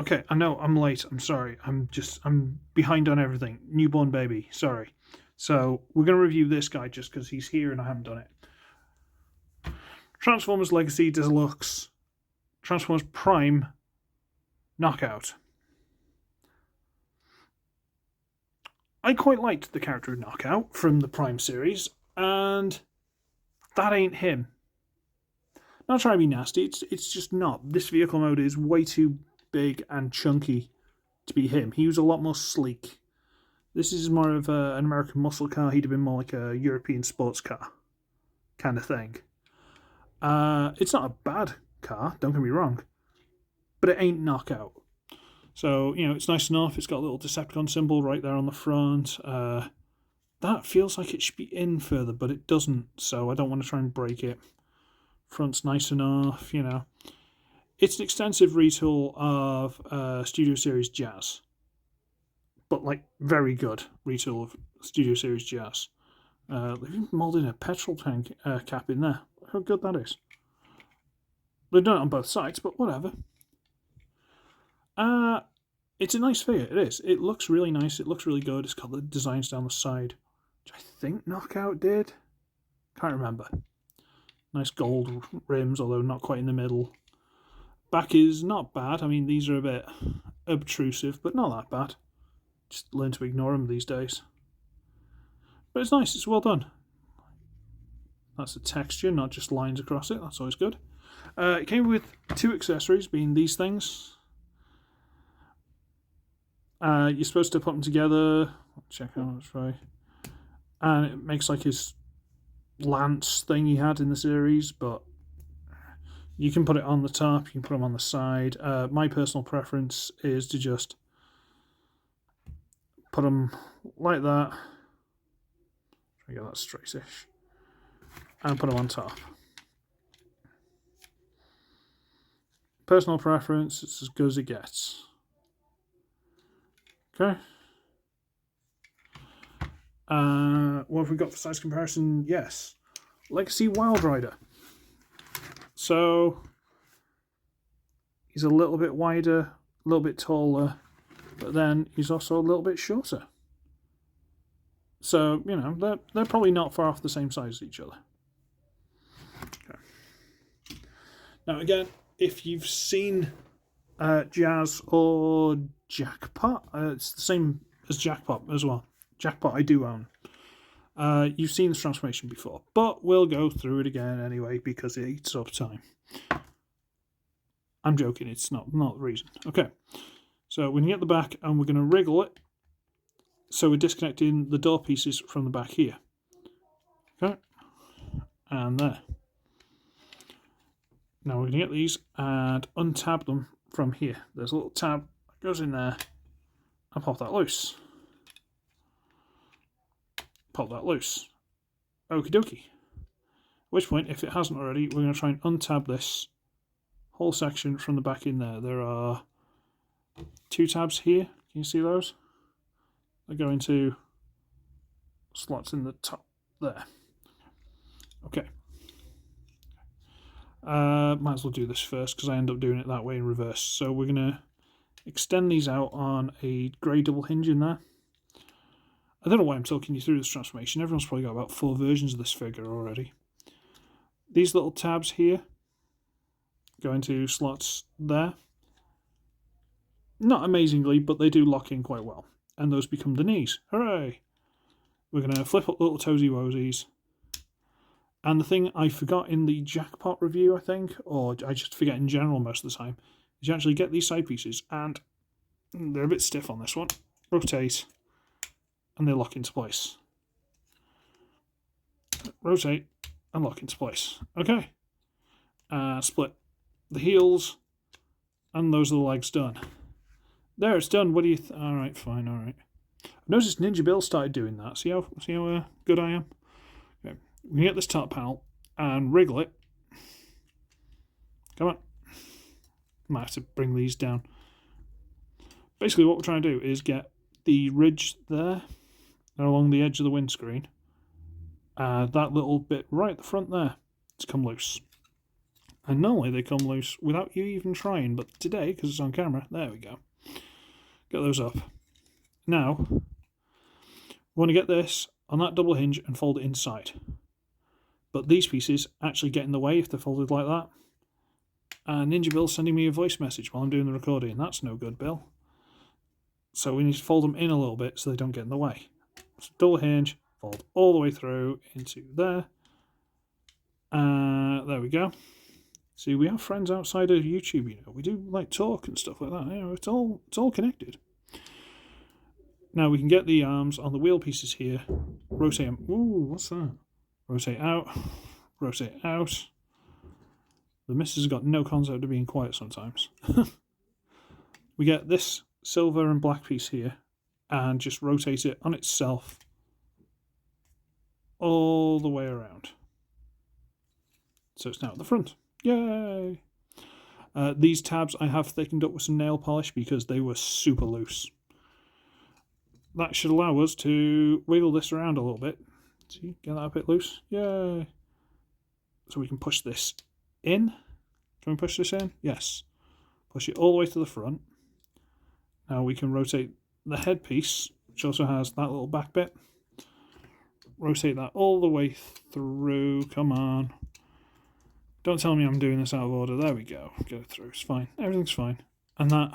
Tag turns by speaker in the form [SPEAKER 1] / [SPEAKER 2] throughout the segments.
[SPEAKER 1] Okay, I know I'm late. I'm sorry. I'm behind on everything. Newborn baby. Sorry. So we're going to review this guy just because he's here and I haven't done it. Transformers Legacy Deluxe. Transformers Prime Knockout. I quite liked the character of Knockout from the Prime series, and that ain't him. Not trying to be nasty, it's just not. This vehicle mode is way too big and chunky to be him. He was a lot more sleek. This is more of an American muscle car. He'd have been more like a European sports car kind of thing. It's not a bad car, don't get me wrong, but it ain't Knockout. So, it's nice enough. It's got a little Decepticon symbol right there on the front. That feels like it should be in further, but it doesn't, so I don't want to try and break it. Front's nice enough, It's an extensive retool of Studio Series Jazz, but very good retool of Studio Series Jazz. They've even moulded a petrol tank cap in there. How good that is. They've done it on both sides, but whatever. It's a nice figure, it is. It looks really nice, it looks really good. It's got the designs down the side, which I think Knockout did. Can't remember. Nice gold rims, although not quite in the middle. Back is not bad. I mean, these are a bit obtrusive, but not that bad. Just learn to ignore them these days. But it's nice, it's well done. That's the texture, not just lines across it. That's always good. It came with 2 accessories, being these things. You're supposed to put them together. Check out that's right. And it makes like his lance thing he had in the series, but you can put it on the top, you can put them on the side. My personal preference is to just put them like that. Try to get that straightish. And put them on top. Personal preference, it's as good as it gets. Okay. What have we got for size comparison? Yes. Legacy Wild Rider. So, he's a little bit wider, a little bit taller, but then he's also a little bit shorter. So, they're probably not far off the same size as each other. Okay. Now, again, if you've seen Jazz or Jackpot, it's the same as Jackpot as well. Jackpot I do own. You've seen this transformation before, but we'll go through it again anyway because it eats up time. I'm joking, it's not the reason. Okay, so we're going to get the back and we're going to wriggle it. So we're disconnecting the door pieces from the back here. Okay, and there. Now we're going to get these and untab them from here. There's a little tab that goes in there and pop that loose. Pop that loose. Okie dokie. At which point, if it hasn't already, we're going to try and untab this whole section from the back in there. There are 2 tabs here. Can you see those? They go into slots in the top there. Okay. Might as well do this first because I end up doing it that way in reverse. So we're going to extend these out on a grey double hinge in there. I don't know why I'm talking you through this transformation. Everyone's probably got about 4 versions of this figure already. These little tabs here go into slots there. Not amazingly, but they do lock in quite well. And those become the knees. Hooray! We're going to flip up little toesy woesies. And the thing I forgot in the Jackpot review, I think, or I just forget in general most of the time, is you actually get these side pieces, and they're a bit stiff on this one. Rotate. And they lock into place. Rotate and lock into place. Okay. Split the heels, and those are the legs done. There, it's done. What do you? All right, fine. All right. I've noticed Ninja Bill started doing that. See how good I am. Okay. We can get this top panel and wriggle it. Come on. Might have to bring these down. Basically, what we're trying to do is get the ridge there along the edge of the windscreen. That little bit right at the front there to come loose. And normally they come loose without you even trying, but today, because it's on camera, there we go. Get those up. Now, we want to get this on that double hinge and fold it inside. But these pieces actually get in the way if they're folded like that. And Ninja Bill's sending me a voice message while I'm doing the recording. That's no good, Bill. So we need to fold them in a little bit so they don't get in the way. So double hinge, fold all the way through into there. There we go. See, we have friends outside of YouTube, you know. We do like talk and stuff like that. You know, it's all connected. Now we can get the arms on the wheel pieces here. Rotate them. Ooh, what's that? Rotate out. Rotate out. The missus has got no concept of being quiet sometimes. We get this silver and black piece here and just rotate it on itself all the way around. So it's now at the front. Yay! These tabs I have thickened up with some nail polish because they were super loose. That should allow us to wiggle this around a little bit. See, get that a bit loose. Yay! So we can push this in. Can we push this in? Yes. Push it all the way to the front. Now we can rotate the headpiece, which also has that little back bit. Rotate that all the way through. Come on. Don't tell me I'm doing this out of order. There we go. Go through. It's fine. Everything's fine. And that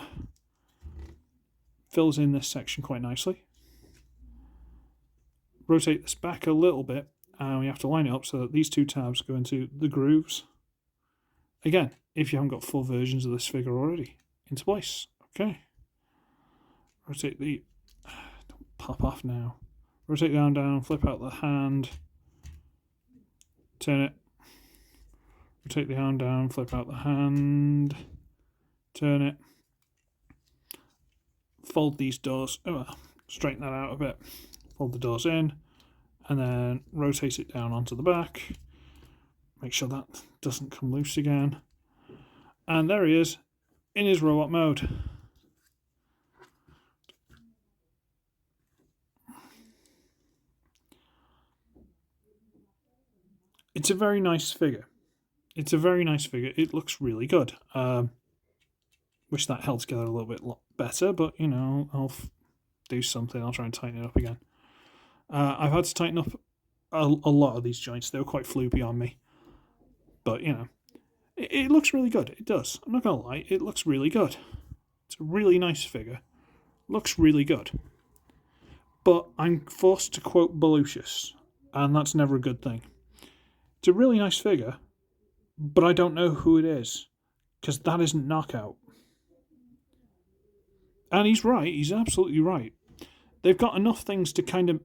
[SPEAKER 1] fills in this section quite nicely. Rotate this back a little bit, and we have to line it up so that these two tabs go into the grooves. Again, if you haven't got full versions of this figure already, into place. Okay. Rotate the... Don't pop off now. Rotate the arm down, flip out the hand. Turn it. Rotate the arm down, flip out the hand. Turn it. Fold these doors. Straighten that out a bit. Fold the doors in. And then rotate it down onto the back. Make sure that doesn't come loose again. And there he is in his robot mode. It's a very nice figure. It's a very nice figure. It looks really good. Wish that held together a little bit better, but, you know, I'll do something. I'll try and tighten it up again. I've had to tighten up a lot of these joints. They were quite floopy on me. But, you know, it looks really good. It does. I'm not going to lie. It looks really good. It's a really nice figure. Looks really good. But I'm forced to quote Belucius, and that's never a good thing. It's a really nice figure, but I don't know who it is, because that isn't Knockout. And he's right. He's absolutely right. They've got enough things to kind of...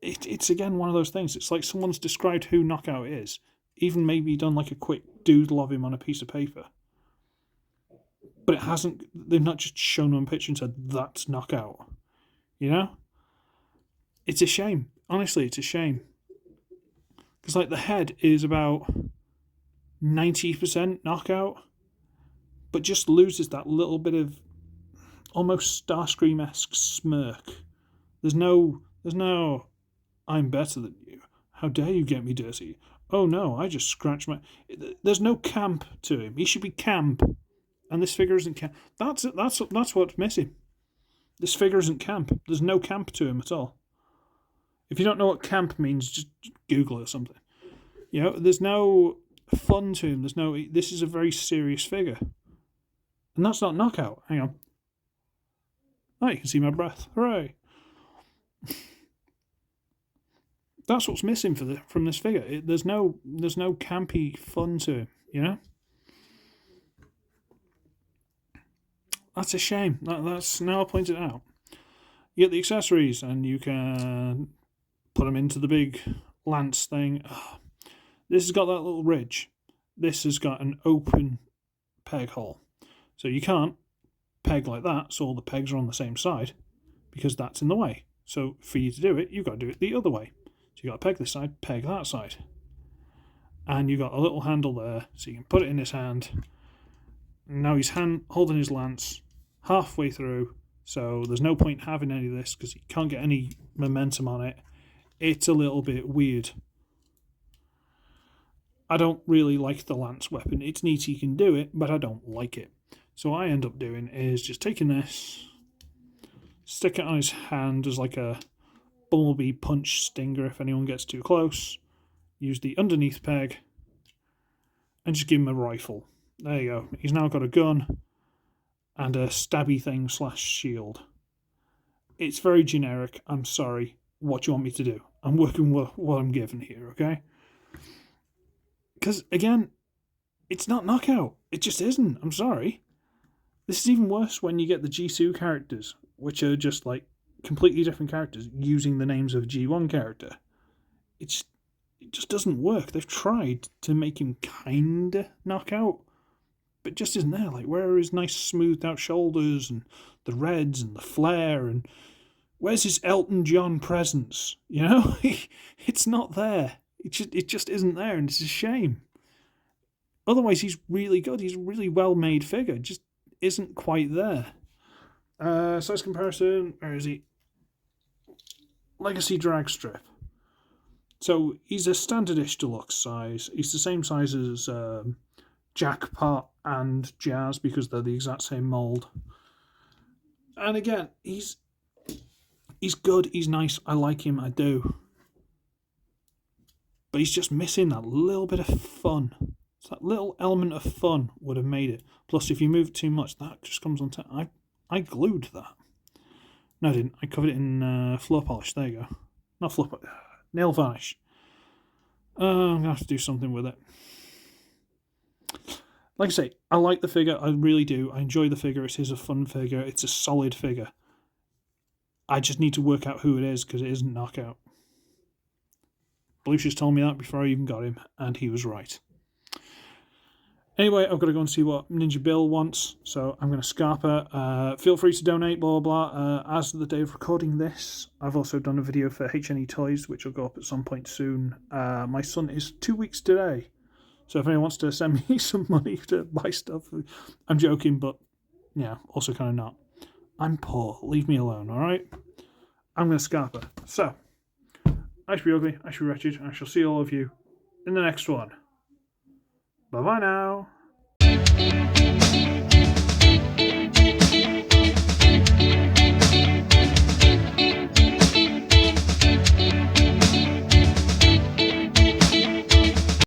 [SPEAKER 1] It's again one of those things. It's like someone's described who Knockout is, even maybe done like a quick doodle of him on a piece of paper. But it hasn't... They've not just shown him a picture and said, that's Knockout. You know? It's a shame. Honestly, it's a shame. Because, like, the head is about 90% Knockout, but just loses that little bit of almost Starscream-esque smirk. There's no, I'm better than you. How dare you get me dirty? Oh no, I just scratched my... There's no camp to him. He should be camp. And this figure isn't camp. That's what's missing. This figure isn't camp. There's no camp to him at all. If you don't know what camp means, just Google it or something. You know, there's no fun to him. This is a very serious figure. And that's not Knockout. Hang on. Oh, you can see my breath. Hooray. That's what's missing from this figure. There's no campy fun to him, you know? That's a shame. That's now I pointed it out. You get the accessories and you can put them into the big lance thing. This has got that little ridge. This has got an open peg hole. So you can't peg like that, so all the pegs are on the same side, because that's in the way. So for you to do it, you've got to do it the other way. So you've got to peg this side, peg that side. And you've got a little handle there, so you can put it in his hand. Now he's holding his lance halfway through, so there's no point having any of this because you can't get any momentum on it. It's a little bit weird. I don't really like the lance weapon. It's neat he can do it, but I don't like it. So what I end up doing is just taking this, stick it on his hand as like a bumblebee punch stinger if anyone gets too close. Use the underneath peg and just give him a rifle. There you go. He's now got a gun and a stabby thing / shield. It's very generic. I'm sorry. What do you want me to do? I'm working with what I'm given here, okay? Because, again, it's not Knockout. It just isn't. I'm sorry. This is even worse when you get the Jisoo characters, which are just, like, completely different characters using the names of G1 character. It just doesn't work. They've tried to make him kinda Knockout, but just isn't there. Like, where are his nice smoothed out shoulders and the reds and the flare, and where's his Elton John presence? You know, it's not there. It just isn't there, and it's a shame. Otherwise, he's really good. He's a really well made figure. Just isn't quite there. Size comparison. Where is he? Legacy drag strip. So he's a standardish deluxe size. He's the same size as Jackpot and Jazz because they're the exact same mold. And again, he's good. He's nice. I like him. I do. But he's just missing that little bit of fun. So that little element of fun would have made it. Plus, if you move too much, that just comes on top. I glued that. No, I didn't. I covered it in floor polish. There you go. Not floor polish. Nail varnish. I'm going to have to do something with it. Like I say, I like the figure. I really do. I enjoy the figure. It is a fun figure. It's a solid figure. I just need to work out who it is because it isn't Knockout. Belushi's told me that before I even got him, and he was right. Anyway, I've got to go and see what Ninja Bill wants, so I'm going to Scarpa. Feel free to donate, blah, blah, blah. As of the day of recording this, I've also done a video for HNE Toys, which will go up at some point soon. My son is 2 weeks today, so if anyone wants to send me some money to buy stuff, I'm joking, but yeah, also kind of not. I'm poor. Leave me alone, alright? I'm going to Scarpa. So, I should be ugly, I should be wretched, and I shall see all of you in the next one. Bye-bye now.